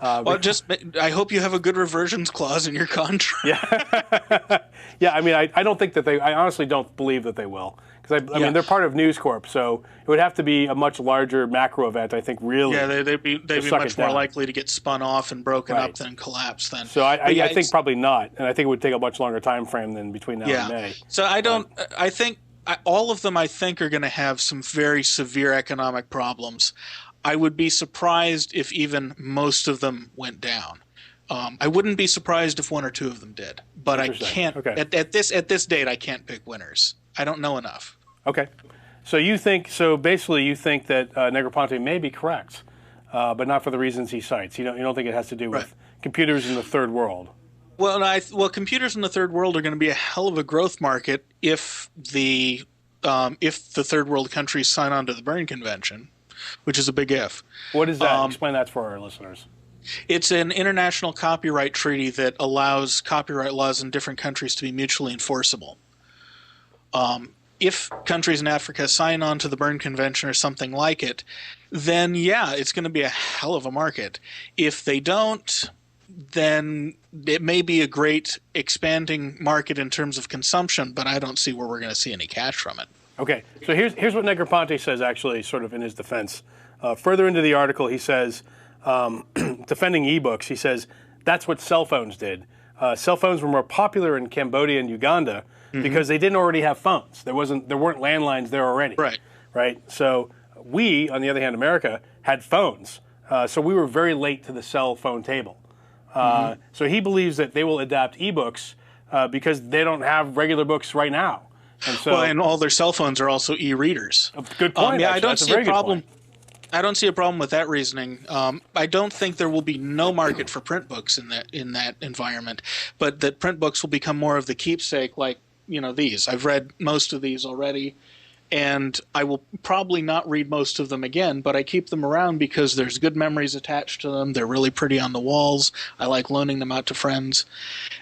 I hope you have a good reversions clause in your contract. Yeah. Yeah, I mean, I don't think that I honestly don't believe that they will. Because, I mean, they're part of News Corp, so it would have to be a much larger macro event, I think, really. Yeah, they'd be much more likely to get spun off and broken up than collapse then. So I think probably not, and I think it would take a much longer time frame than between now and May. So I think all of them, I think, are going to have some very severe economic problems. I would be surprised if even most of them went down. I wouldn't be surprised if 1 or 2 of them did, but I can't. Okay. At this date, I can't pick winners. I don't know enough. Okay, so basically you think that Negroponte may be correct, but not for the reasons he cites. You don't think it has to do with computers in the third world. Well, computers in the third world are going to be a hell of a growth market if the third world countries sign on to the Berne Convention, which is a big if. What is that? Explain that for our listeners. It's an international copyright treaty that allows copyright laws in different countries to be mutually enforceable. If countries in Africa sign on to the Berne Convention or something like it, then it's going to be a hell of a market. If they don't, then it may be a great expanding market in terms of consumption, but I don't see where we're going to see any cash from it. Okay, so here's what Negroponte says, actually, sort of in his defense. Further into the article, he says, defending ebooks, he says, that's what cell phones did. Cell phones were more popular in Cambodia and Uganda because they didn't already have phones. There weren't landlines there already. Right. So we, on the other hand, America, had phones. So we were very late to the cell phone table. So he believes that they will adapt ebooks because they don't have regular books right now. And all their cell phones are also e-readers. Good point. I don't see a problem. I don't see a problem with that reasoning. I don't think there will be no market for print books in that environment, but that print books will become more of the keepsake, like these. I've read most of these already, and I will probably not read most of them again, but I keep them around because there's good memories attached to them. They're really pretty on the walls. I like loaning them out to friends,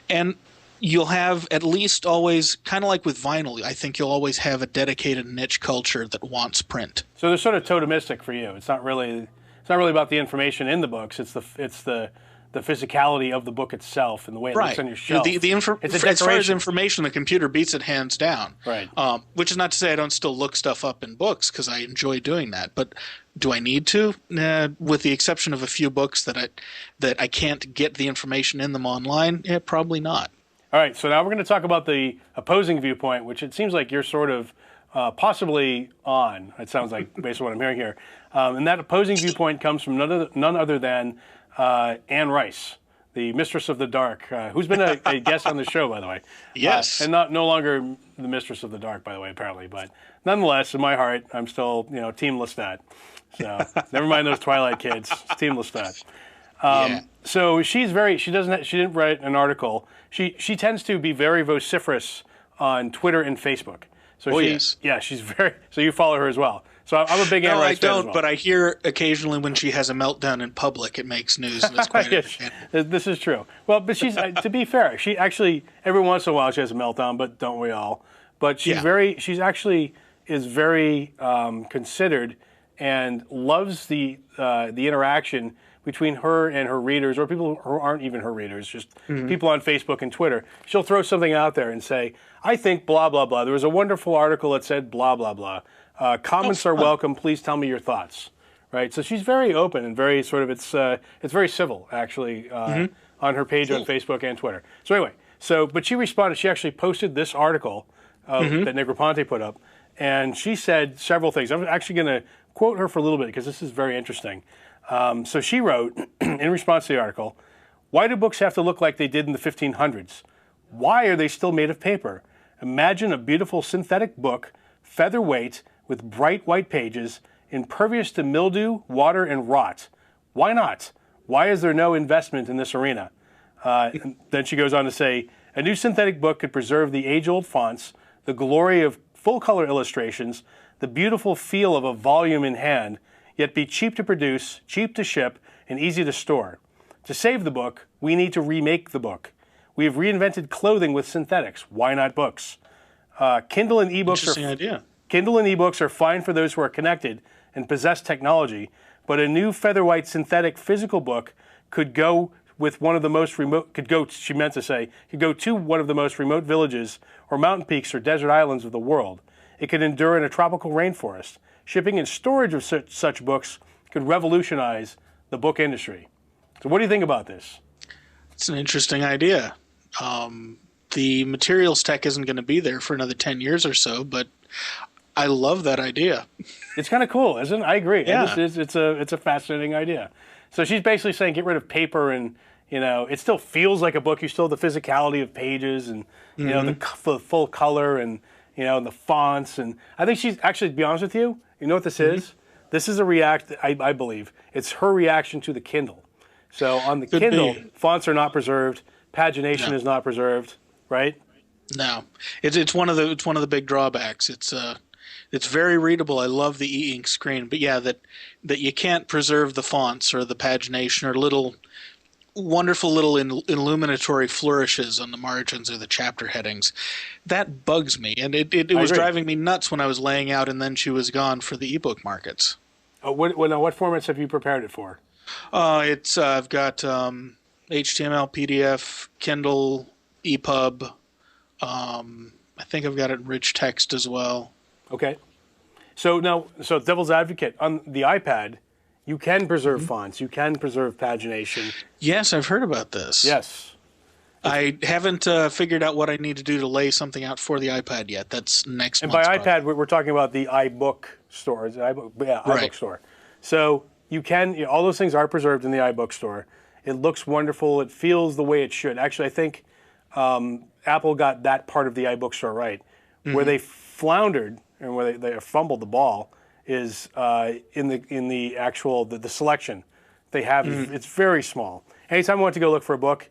and you'll have at least always, kind of like with vinyl, I think you'll always have a dedicated niche culture that wants print. So they're sort of totemistic for you. It's not really about the information in the books. It's the physicality of the book itself and the way it looks on your shelf. As far as information, the computer beats it hands down. Right. Which is not to say I don't still look stuff up in books, because I enjoy doing that. But do I need to? With the exception of a few books that I can't get the information in them online, probably not. All right, so now we're going to talk about the opposing viewpoint, which it seems like you're sort of possibly on. It sounds like, based on what I'm hearing here. And that opposing viewpoint comes from none other than Anne Rice, the Mistress of the Dark, who's been a guest on the show, by the way. Yes. And no longer the Mistress of the Dark, by the way, apparently. But nonetheless, in my heart, I'm still, Team Lestat. So never mind those Twilight kids. It's Team Lestat. So she didn't write an article. She tends to be very vociferous on Twitter and Facebook. So she's very. So you follow her as well. So I'm a big Anne Rice fan as well. But I hear occasionally when she has a meltdown in public, it makes news, and it's quite This is true. Well, but she's to be fair, she actually every once in a while she has a meltdown, but don't we all? But she's very considered and loves the interaction between her and her readers, or people who aren't even her readers, just people on Facebook and Twitter. She'll throw something out there and say, I think blah, blah, blah. There was a wonderful article that said blah, blah, blah. Comments are welcome. Please tell me your thoughts. Right? So she's very open and very sort of, it's very civil, actually, on her page on Facebook and Twitter. So anyway, but she responded. She actually posted this article that Negroponte put up, and she said several things. I'm actually going to quote her for a little bit because this is very interesting. So she wrote, in response to the article, why do books have to look like they did in the 1500s? Why are they still made of paper? Imagine a beautiful synthetic book, featherweight, with bright white pages, impervious to mildew, water, and rot. Why not? Why is there no investment in this arena? And then she goes on to say, a new synthetic book could preserve the age-old fonts, the glory of full-color illustrations, the beautiful feel of a volume in hand, yet be cheap to produce, cheap to ship, and easy to store. To save the book, we need to remake the book. We have reinvented clothing with synthetics. Why not books? Kindle and ebooks are fine for those who are connected and possess technology, but a new featherwhite synthetic physical book could go with one of the most remote, could go to one of the most remote villages or mountain peaks or desert islands of the world. It could endure in a tropical rainforest. Shipping and storage of such books could revolutionize the book industry. So what do you think about this? It's an interesting idea. The materials tech isn't going to be there for another 10 years or so, but I love that idea. It's kind of cool, isn't it? I agree. Yeah. It's a fascinating idea. So she's basically saying get rid of paper and, it still feels like a book. You still have the physicality of pages and, the full color and, the fonts. And I think she's actually, to be honest with you, you know what this is? This is I believe, it's her reaction to the Kindle. So on the Kindle, fonts are not preserved, pagination is not preserved, right? No, it's one of the big drawbacks. It's very readable. I love the e-ink screen, but yeah, that you can't preserve the fonts or the pagination or wonderful little illuminatory flourishes on the margins or the chapter headings. That bugs me, and it was driving me nuts when I was laying out and then she was gone for the ebook markets. What formats have you prepared it for? I've got HTML, PDF, Kindle, EPUB. I think I've got it in rich text as well. Okay. So devil's advocate, on the iPad, you can preserve fonts. You can preserve pagination. Yes, I've heard about this. Yes. I haven't figured out what I need to do to lay something out for the iPad yet. That's next month. And by iPad, we're talking about the iBook store. iBook store. So you can, all those things are preserved in the iBook store. It looks wonderful. It feels the way it should. Actually, I think Apple got that part of the iBook store right. Where they floundered and where they fumbled the ball is in the actual the selection they have. It's very small. Anytime I went to go look for a book,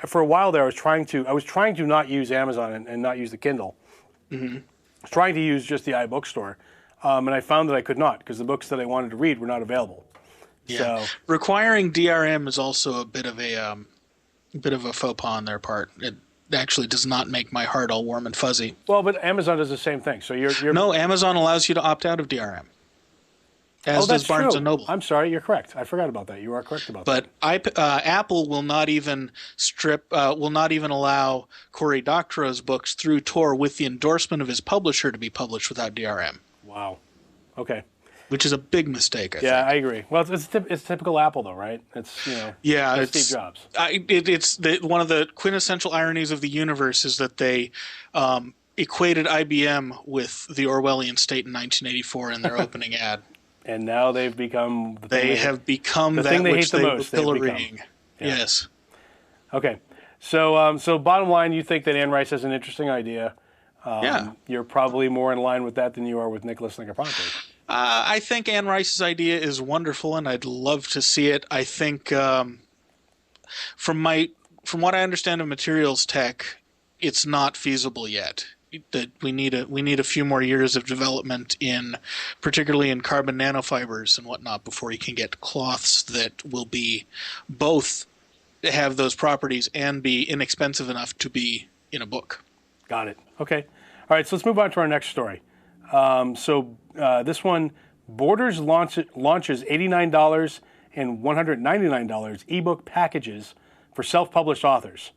for a while there I was trying to not use Amazon and not use the Kindle. I was trying to use just the iBook store, and I found that I could not because the books that I wanted to read were not available. Yeah. So requiring DRM is also a bit of a faux pas on their part. It actually does not make my heart all warm and fuzzy. Well, but Amazon does the same thing. So you're No, Amazon allows you to opt out of DRM. As does Barnes and Noble. I'm sorry, you're correct. I forgot about that. You are correct about that. But Apple will not even allow Cory Doctorow's books through Tor with the endorsement of his publisher to be published without DRM. Wow. Okay. Which is a big mistake, I think. I agree. Well, it's typical Apple, though, right? It's Steve Jobs. It's one of the quintessential ironies of the universe is that they equated IBM with the Orwellian state in 1984 in their opening ad. And now they've become have become the that thing they which hate the they were most. pillorying. Yeah. Yes. Okay. So bottom line, you think that Anne Rice has an interesting idea. Yeah. You're probably more in line with that than you are with Nicholas Negroponte. I think Anne Rice's idea is wonderful, and I'd love to see it. I think from what I understand of materials tech, it's not feasible yet. That we need a few more years of development particularly in carbon nanofibers and whatnot before you can get cloths that will be both have those properties and be inexpensive enough to be in a book. Got it. Okay. All right. So let's move on to our next story. This one, Borders launches $89 and $199 ebook packages for self-published authors.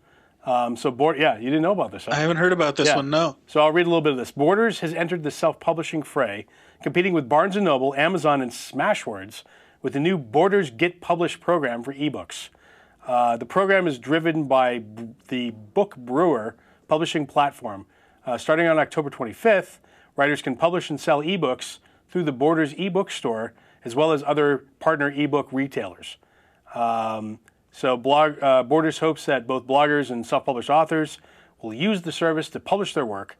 You didn't know about this, huh? I haven't heard about this one, no. So I'll read a little bit of this. Borders has entered the self-publishing fray, competing with Barnes & Noble, Amazon, and Smashwords with the new Borders Get Published program for ebooks. The program is driven by the Book Brewer publishing platform. Starting on October 25th, writers can publish and sell ebooks through the Borders ebook store, as well as other partner ebook retailers. Borders hopes that both bloggers and self-published authors will use the service to publish their work.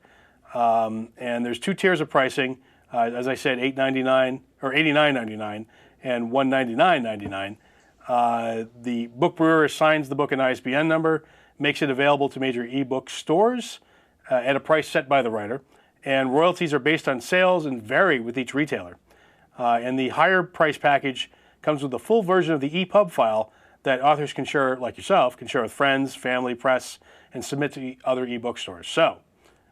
And there's two tiers of pricing. As I said, $8.99 or $89.99 and $199.99. The book brewer assigns the book an ISBN number, makes it available to major ebook stores at a price set by the writer, and royalties are based on sales and vary with each retailer. And the higher price package comes with a full version of the EPUB file that authors can share, like yourself, can share with friends, family, press, and submit to other ebook stores. So,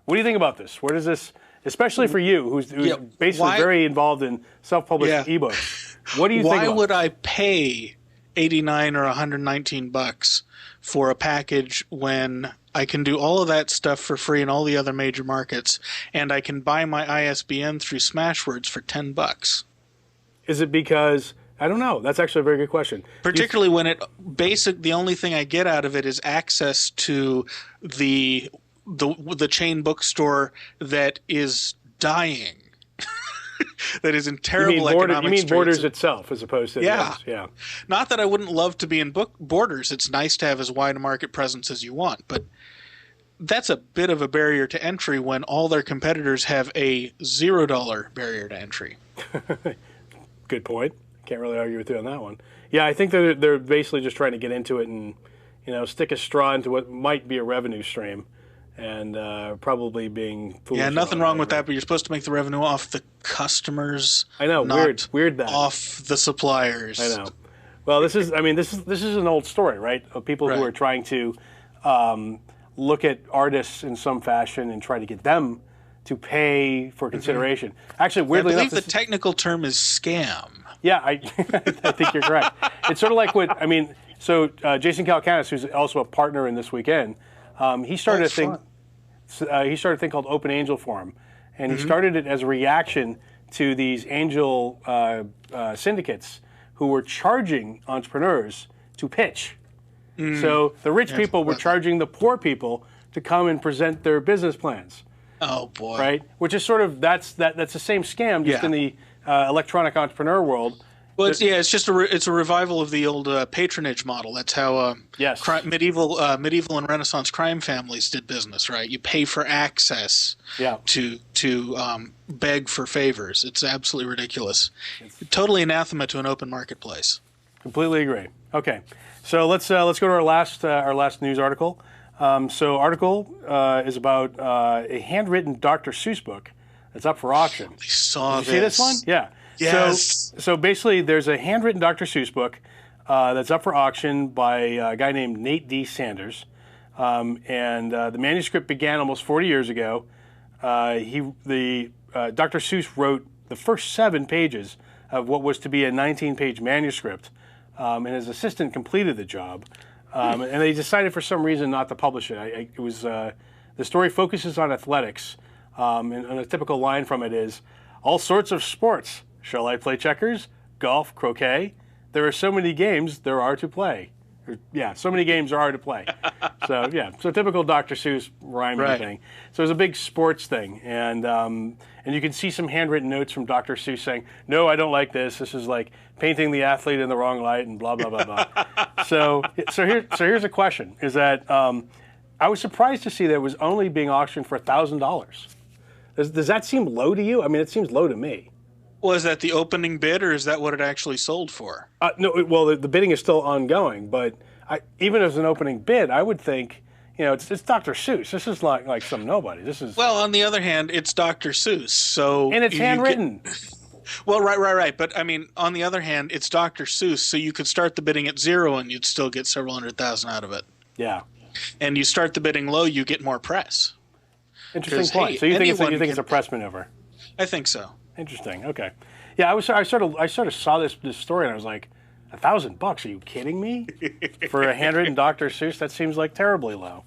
what do you think about this? Where does this, especially for you, who's basically very involved in self-published ebooks, what do you think about Why would I pay $89 or $119 for a package when I can do all of that stuff for free in all the other major markets, and I can buy my ISBN through Smashwords for $10? Is it because, I don't know, that's actually a very good question. Particularly when the only thing I get out of it is access to the chain bookstore that is dying. That is in terrible economic You mean straits. Borders itself as opposed to Yeah. Yeah. Not that I wouldn't love to be in Borders. It's nice to have as wide a market presence as you want, but that's a bit of a barrier to entry when all their competitors have a $0 barrier to entry. Good point. Can't really argue with you on that one. Yeah, I think they're basically just trying to get into it and stick a straw into what might be a revenue stream. And probably being foolish. Yeah, nothing wrong with that, but you're supposed to make the revenue off the customers. I know, not weird that. Off the suppliers. I know. Well, this is an old story, right? Of people who are trying to look at artists in some fashion and try to get them to pay for consideration. Actually, weirdly enough, I believe the technical term is scam. Yeah, I think you're correct. It's sort of like Jason Calacanis, who's also a partner in This Weekend, he started a thing. He started a thing called Open Angel Forum, and he started it as a reaction to these angel syndicates who were charging entrepreneurs to pitch. So the rich people were charging the poor people to come and present their business plans. Oh boy! Right, which is sort of that's the same scam, just in the electronic entrepreneur world. Well, it's a revival of the old patronage model. That's how medieval and Renaissance crime families did business, right? You pay for access to beg for favors. It's absolutely ridiculous. Totally anathema to an open marketplace. Completely agree. Okay, so let's go to our last news article. Article is about a handwritten Dr. Seuss book that's up for auction. I saw Did you see this one? Yeah. Yes. So basically, there's a handwritten Dr. Seuss book that's up for auction by a guy named Nate D. Sanders. The manuscript began almost 40 years ago. Dr. Seuss wrote the first 7 pages of what was to be a 19-page manuscript, and his assistant completed the job. And they decided for some reason not to publish it. The story focuses on athletics, and a typical line from it is, "All sorts of sports. Shall I play checkers, golf, croquet? There are so many games there are to play." So many games there are to play. So yeah, so typical Dr. Seuss rhyming thing. So it was a big sports thing, and you can see some handwritten notes from Dr. Seuss saying, "No, I don't like this. This is like painting the athlete in the wrong light," and blah blah blah blah. so here's a question: is that I was surprised to see that it was only being auctioned for $1,000. Does that seem low to you? I mean, it seems low to me. Well, is that the opening bid, or is that what it actually sold for? No, well, the bidding is still ongoing, but even as an opening bid, I would think, it's Dr. Seuss. This is like some nobody. This is Well, on the other hand, it's Dr. Seuss, so and it's handwritten. Well, right. But I mean, on the other hand, it's Dr. Seuss, so you could start the bidding at 0 and you'd still get several $100,000 out of it. Yeah. And you start the bidding low, you get more press. Interesting point. Hey, so you think it's a press maneuver? I think so. Interesting. Okay. Yeah, I sort of saw this story and I was like, $1,000? Are you kidding me? For a handwritten Dr. Seuss, that seems like terribly low.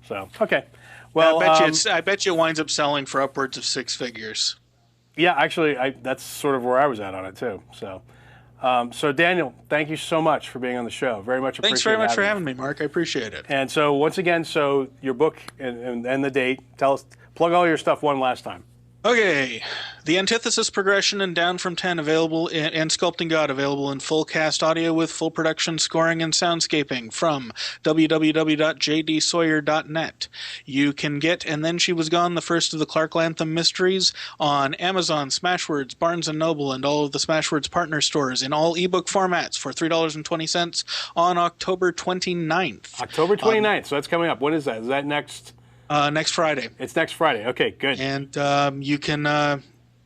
So okay. Well, I bet you it winds up selling for upwards of 6 figures. Yeah, actually, that's sort of where I was at on it too. So, so Daniel, thank you so much for being on the show. Very much appreciate it. Thanks very much for having me, Mark. I appreciate it. And so once again, so your book and the date. Tell us, plug all your stuff one last time. Okay, The Antithesis Progression and Down from 10 available and Sculpting God available in full cast audio with full production scoring and soundscaping from www.jdsawyer.net. You can get And Then She Was Gone, the first of the Clark Lantham mysteries, on Amazon, Smashwords, Barnes & Noble, and all of the Smashwords partner stores in all ebook formats for $3.20 on October 29th. October 29th, so that's coming up. When is that? Is that next? Next Friday. It's next Friday. Okay, good. And you can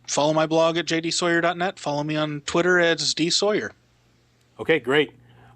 follow my blog at jdsawyer.net. Follow me on Twitter as dsawyer. Okay, great.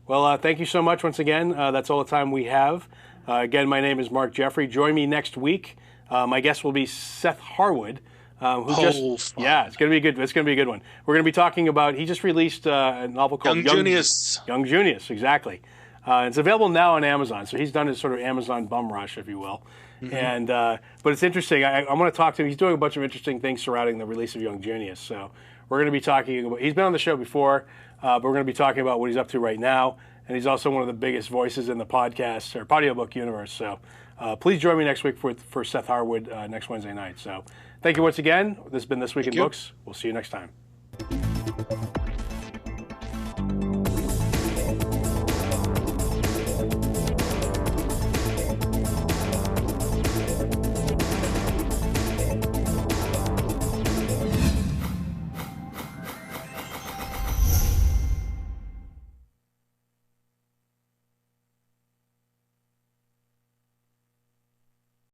Well, thank you so much once again. That's all the time we have. Again, my name is Mark Jeffrey. Join me next week. My guest will be Seth Harwood. Yeah, it's gonna be good. It's gonna be a good one. We're gonna be talking about. He just released a novel called Young Junius. Young Junius, exactly. It's available now on Amazon. So he's done his sort of Amazon bum rush, if you will. Mm-hmm. And but it's interesting. I'm going to talk to him. He's doing a bunch of interesting things surrounding the release of Young Junius. So we're going to be talking about. He's been on the show before, but we're going to be talking about what he's up to right now. And he's also one of the biggest voices in the podcast or audiobook universe. So please join me next week for Seth Harwood next Wednesday night. So thank you once again. This has been This Week in Books. We'll see you next time.